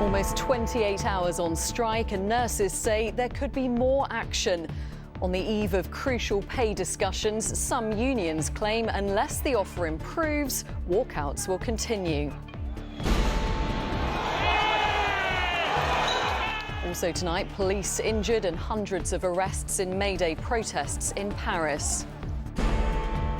Almost 28 hours on strike, and nurses say there could be more action. On the eve of crucial pay discussions, some unions claim unless the offer improves, walkouts will continue. Also tonight, police injured and hundreds of arrests in May Day protests in Paris.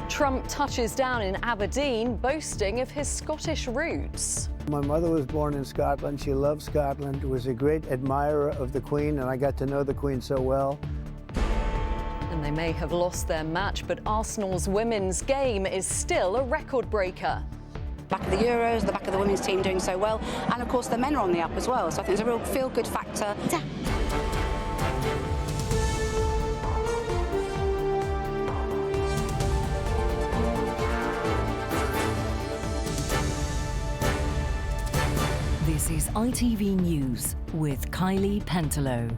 Trump touches down in Aberdeen, boasting of his Scottish roots. My mother was born in Scotland. She loved Scotland, was a great admirer of the Queen, and I got to know the Queen so well. And they may have lost their match, but Arsenal's women's game is still a record breaker. Back of the Euros, the back of the women's team doing so well, and of course the men are on the up as well, so I think there's a real feel-good factor. This is ITV News with Kylie Pentelow.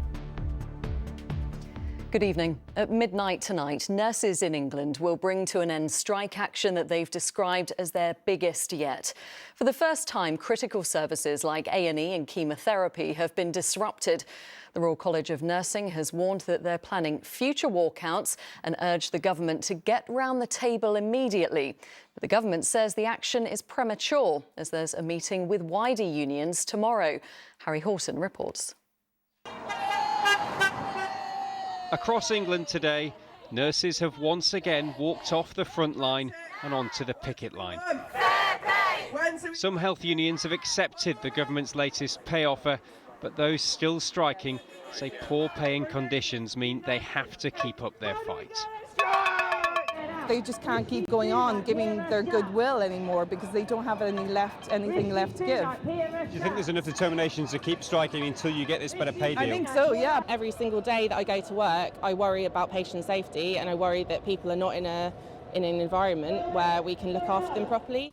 Good evening. At midnight tonight, nurses in England will bring to an end strike action that they've described as their biggest yet. For the first time, critical services like A&E and chemotherapy have been disrupted. The Royal College of Nursing has warned that they're planning future walkouts and urged the government to get round the table immediately. But the government says the action is premature, as there's a meeting with wider unions tomorrow. Harry Horton reports. Across England today, nurses have once again walked off the front line and onto the picket line. Some health unions have accepted the government's latest pay offer, but those still striking say poor pay and conditions mean they have to keep up their fight. They just can't keep going on giving their goodwill anymore because they don't have anything left to give. Do you think there's enough determination to keep striking until you get this better pay deal? I think so, yeah. Every single day that I go to work, I worry about patient safety, and I worry that people are not in an environment where we can look after them properly.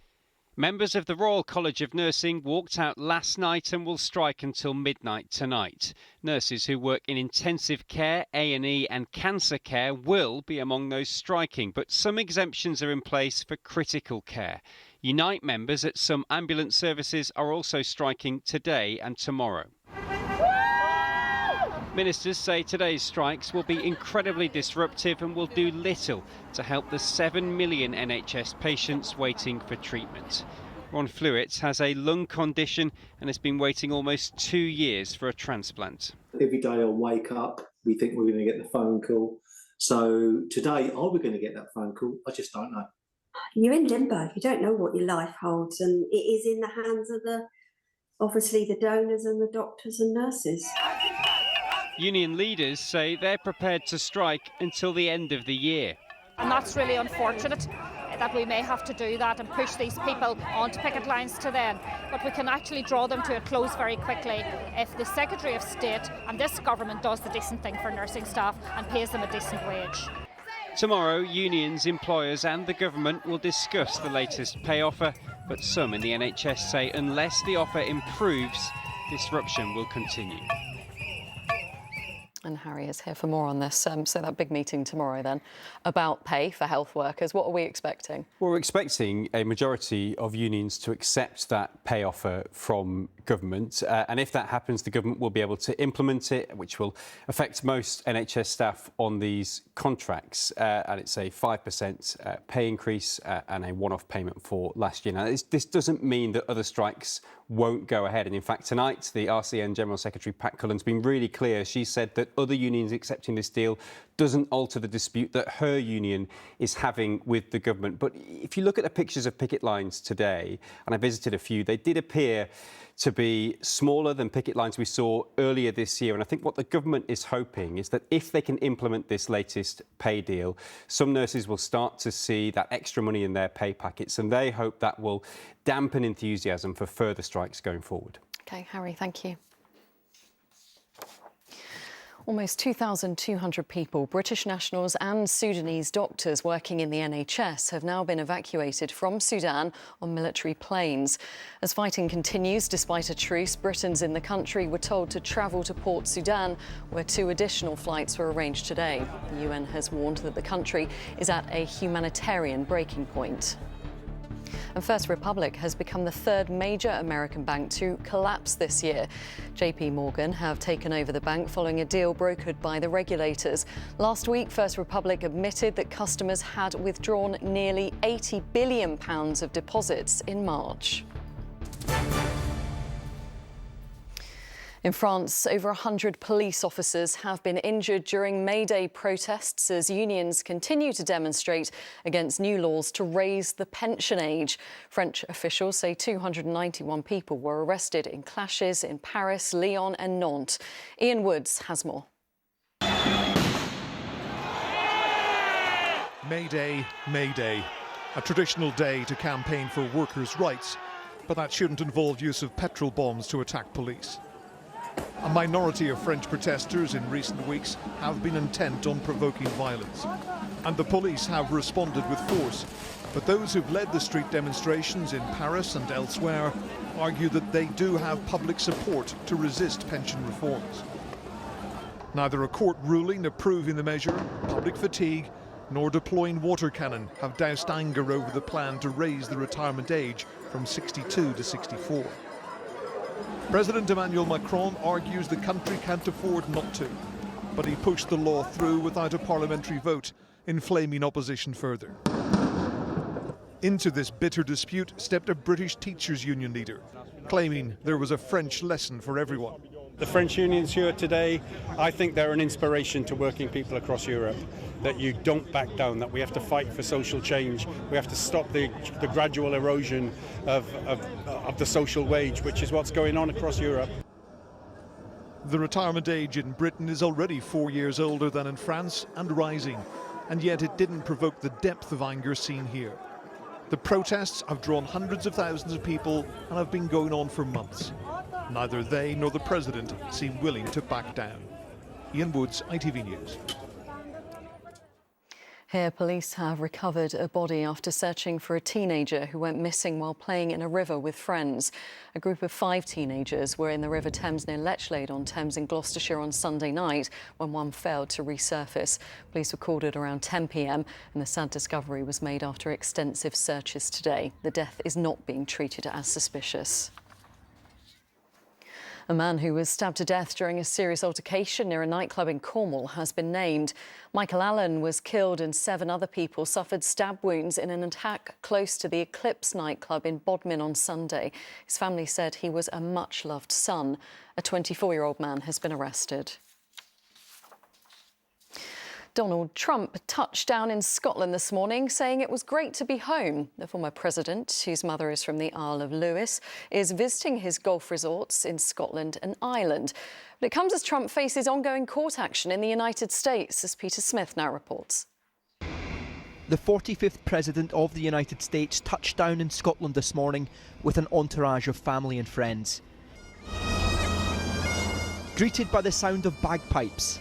Members of the Royal College of Nursing walked out last night and will strike until midnight tonight. Nurses who work in intensive care, A&E and cancer care will be among those striking, but some exemptions are in place for critical care. Unite members at some ambulance services are also striking today and tomorrow. Ministers say today's strikes will be incredibly disruptive and will do little to help the 7 million NHS patients waiting for treatment. Ron Flewitt has a lung condition and has been waiting almost 2 years for a transplant. Every day I wake up, we think we're going to get the phone call. So today, are we going to get that phone call? I just don't know. You're in limbo. You don't know what your life holds, and it is in the hands of obviously the donors and the doctors and nurses. Union leaders say they're prepared to strike until the end of the year. And that's really unfortunate that we may have to do that and push these people onto picket lines to then. But we can actually draw them to a close very quickly if the Secretary of State and this government does the decent thing for nursing staff and pays them a decent wage. Tomorrow, unions, employers and the government will discuss the latest pay offer, but some in the NHS say unless the offer improves, disruption will continue. And Harry is here for more on this. So that big meeting tomorrow then about pay for health workers. What are we expecting? Well, we're expecting a majority of unions to accept that pay offer from government. And if that happens, the government will be able to implement it, which will affect most NHS staff on these contracts. And it's a 5% pay increase and a one-off payment for last year. Now, this doesn't mean that other strikes won't go ahead. And in fact, tonight, the RCN General Secretary, Pat Cullen's been really clear. She said that other unions accepting this deal doesn't alter the dispute that her union is having with the government. But if you look at the pictures of picket lines today, and I visited a few, they did appear to be smaller than picket lines we saw earlier this year. And I think what the government is hoping is that if they can implement this latest pay deal, some nurses will start to see that extra money in their pay packets, and they hope that will dampen enthusiasm for further strikes going forward. OK, Harry, thank you. Almost 2,200 people, British nationals and Sudanese doctors working in the NHS, have now been evacuated from Sudan on military planes. As fighting continues, despite a truce, Britons in the country were told to travel to Port Sudan, where 2 additional flights were arranged today. The UN has warned that the country is at a humanitarian breaking point. And First Republic has become the third major American bank to collapse this year. JP Morgan have taken over the bank following a deal brokered by the regulators. Last week, First Republic admitted that customers had withdrawn nearly £80 billion of deposits in March. In France, over 100 police officers have been injured during May Day protests as unions continue to demonstrate against new laws to raise the pension age. French officials say 291 people were arrested in clashes in Paris, Lyon and Nantes. Ian Woods has more. May Day, May Day, a traditional day to campaign for workers' rights, but that shouldn't involve use of petrol bombs to attack police. A minority of French protesters in recent weeks have been intent on provoking violence, and the police have responded with force. But those who've led the street demonstrations in Paris and elsewhere argue that they do have public support to resist pension reforms. Neither a court ruling approving the measure, public fatigue, nor deploying water cannon have doused anger over the plan to raise the retirement age from 62 to 64. President Emmanuel Macron argues the country can't afford not to, but he pushed the law through without a parliamentary vote, inflaming opposition further. Into this bitter dispute stepped a British teachers' union leader, claiming there was a French lesson for everyone. The French unions here today, I think they're an inspiration to working people across Europe, that you don't back down, that we have to fight for social change, we have to stop the gradual erosion of the social wage, which is what's going on across Europe. The retirement age in Britain is already 4 years older than in France and rising, and yet it didn't provoke the depth of anger seen here. The protests have drawn hundreds of thousands of people and have been going on for months. Neither they nor the president seem willing to back down. Ian Woods, ITV News. Here, police have recovered a body after searching for a teenager who went missing while playing in a river with friends. A group of 5 teenagers were in the River Thames near Lechlade-on-Thames in Gloucestershire on Sunday night when one failed to resurface. Police were called at around 10 p.m. and the sad discovery was made after extensive searches today. The death is not being treated as suspicious. A man who was stabbed to death during a serious altercation near a nightclub in Cornwall has been named. Michael Allen was killed and 7 other people suffered stab wounds in an attack close to the Eclipse nightclub in Bodmin on Sunday. His family said he was a much-loved son. A 24-year-old man has been arrested. Donald Trump touched down in Scotland this morning, saying it was great to be home. The former president, whose mother is from the Isle of Lewis, is visiting his golf resorts in Scotland and Ireland. But it comes as Trump faces ongoing court action in the United States, as Peter Smith now reports. The 45th President of the United States touched down in Scotland this morning with an entourage of family and friends. Greeted by the sound of bagpipes,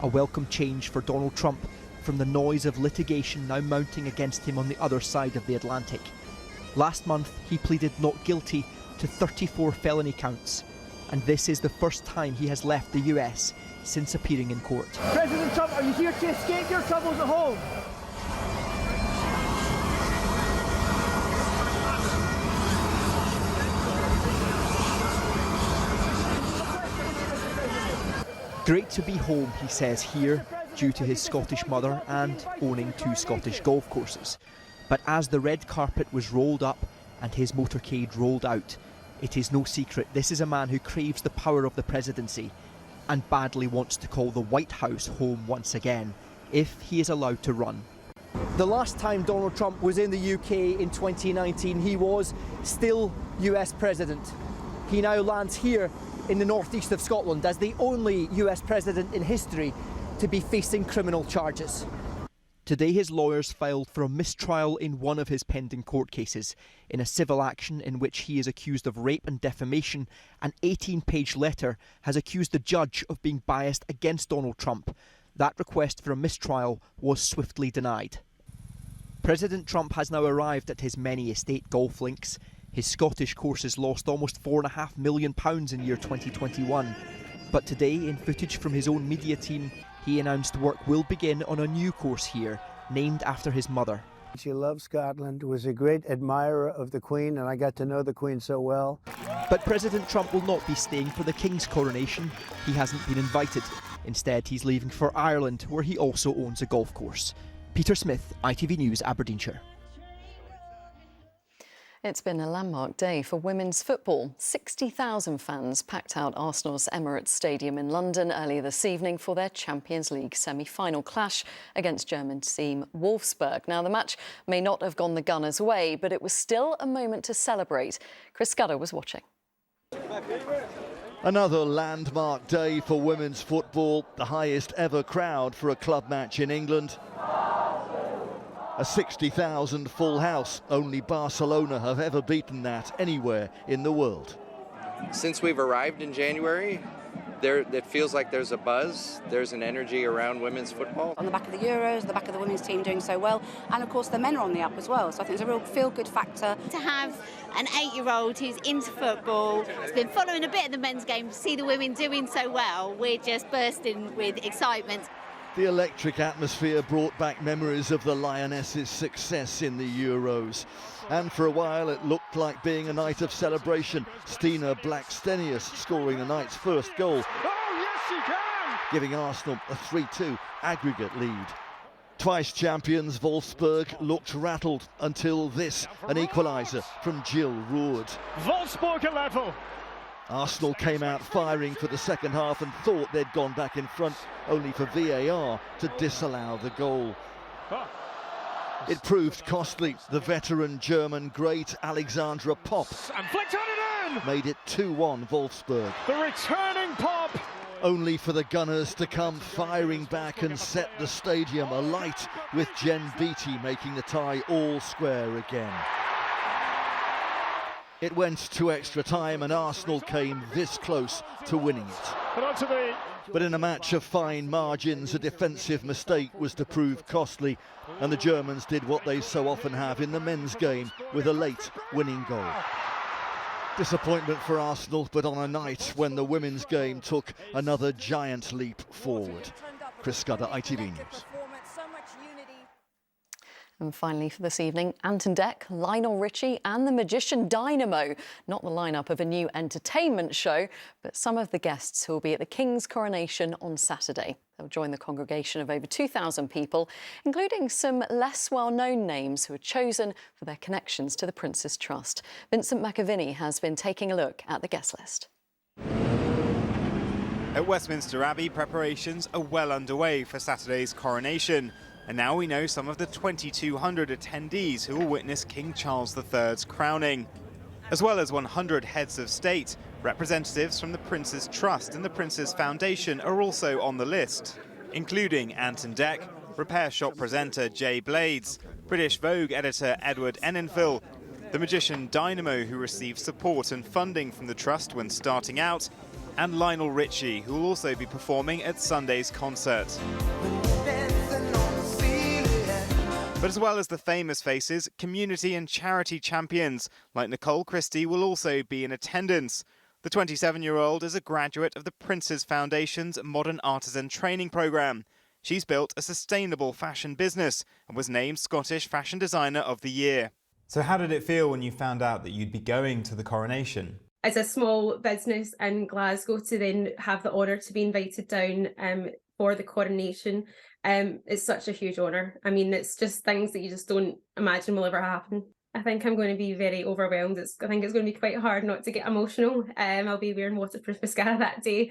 a welcome change for Donald Trump from the noise of litigation now mounting against him on the other side of the Atlantic. Last month, he pleaded not guilty to 34 felony counts, and this is the first time he has left the US since appearing in court. President Trump, are you here to escape your troubles at home? Great to be home, he says here, due to his Scottish mother and owning 2 Scottish golf courses. But as the red carpet was rolled up and his motorcade rolled out, it is no secret this is a man who craves the power of the presidency and badly wants to call the White House home once again, if he is allowed to run. The last time Donald Trump was in the UK in 2019, he was still US President. He now lands here in the northeast of Scotland as the only US president in history to be facing criminal charges. Today his lawyers filed for a mistrial in one of his pending court cases. In a civil action in which he is accused of rape and defamation, an 18-page letter has accused the judge of being biased against Donald Trump. That request for a mistrial was swiftly denied. President Trump has now arrived at his many estate golf links. His Scottish courses lost almost £4.5 million in year 2021. But today, in footage from his own media team, he announced work will begin on a new course here, named after his mother. She loved Scotland, was a great admirer of the Queen, and I got to know the Queen so well. But President Trump will not be staying for the King's coronation. He hasn't been invited. Instead, he's leaving for Ireland, where he also owns a golf course. Peter Smith, ITV News, Aberdeenshire. It's been a landmark day for women's football. 60,000 fans packed out Arsenal's Emirates Stadium in London earlier this evening for their Champions League semi-final clash against German team Wolfsburg. Now, the match may not have gone the Gunners' way, but it was still a moment to celebrate. Chris Scudder was watching. Another landmark day for women's football, the highest ever crowd for a club match in England. A 60,000 full house. Only Barcelona have ever beaten that anywhere in the world. Since we've arrived in January, it feels like there's a buzz, there's an energy around women's football. On the back of the Euros, the back of the women's team doing so well, and of course the men are on the up as well, so I think it's a real feel-good factor. To have an 8-year-old who's into football, has been following a bit of the men's game, to see the women doing so well, we're just bursting with excitement. The electric atmosphere brought back memories of the Lionesses' success in the Euros. And for a while it looked like being a night of celebration. Stina Blackstenius scoring the night's first goal. Oh, yes, she can! Giving Arsenal a 3-2 aggregate lead. Twice champions Wolfsburg looked rattled until this, an equaliser from Jill Roord. Wolfsburg level. Arsenal came out firing for the second half and thought they'd gone back in front, only for VAR to disallow the goal. It proved costly. The veteran German great Alexandra Popp and flicked on it in! Made it 2-1 Wolfsburg. The returning Popp! Only for the Gunners to come firing back and set the stadium alight, with Jen Beattie making the tie all square again. It went to extra time and Arsenal came this close to winning it. But in a match of fine margins, a defensive mistake was to prove costly, and the Germans did what they so often have in the men's game with a late winning goal. Disappointment for Arsenal, but on a night when the women's game took another giant leap forward. Chris Scudder, ITV News. And finally for this evening, Ant and Dec, Lionel Richie and the magician Dynamo. Not the lineup of a new entertainment show, but some of the guests who will be at the King's coronation on Saturday. They'll join the congregation of over 2,000 people, including some less well-known names who are chosen for their connections to the Prince's Trust. Vincent McAviney has been taking a look at the guest list. At Westminster Abbey, preparations are well underway for Saturday's coronation. And now we know some of the 2,200 attendees who will witness King Charles III's crowning. As well as 100 heads of state, representatives from the Prince's Trust and the Prince's Foundation are also on the list, including Ant and Dec, repair shop presenter Jay Blades, British Vogue editor Edward Enninful, the magician Dynamo, who received support and funding from the Trust when starting out, and Lionel Richie, who will also be performing at Sunday's concert. But as well as the famous faces, community and charity champions like Nicole Christie will also be in attendance. The 27-year-old is a graduate of the Prince's Foundation's Modern Artisan Training Programme. She's built a sustainable fashion business and was named Scottish Fashion Designer of the Year. So how did it feel when you found out that you'd be going to the coronation? As a small business in Glasgow, to then have the honour to be invited down for the coronation, it's such a huge honour. I mean, it's just things that you just don't imagine will ever happen. I think I'm going to be very overwhelmed. I think it's going to be quite hard not to get emotional. I'll be wearing waterproof mascara that day.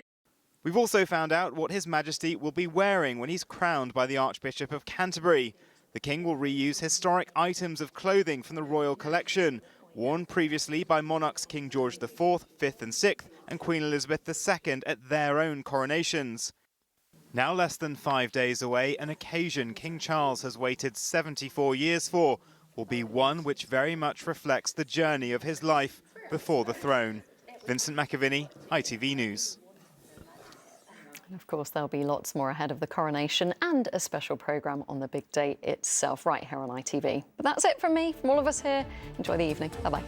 We've also found out what His Majesty will be wearing when he's crowned by the Archbishop of Canterbury. The King will reuse historic items of clothing from the royal collection, worn previously by monarchs King George IV, Vth and VI, and Queen Elizabeth II at their own coronations. Now less than 5 days away, an occasion King Charles has waited 74 years for will be one which very much reflects the journey of his life before the throne. Vincent McAviney, ITV News. And of course, there'll be lots more ahead of the coronation and a special programme on the big day itself right here on ITV. But that's it from me, from all of us here. Enjoy the evening. Bye-bye.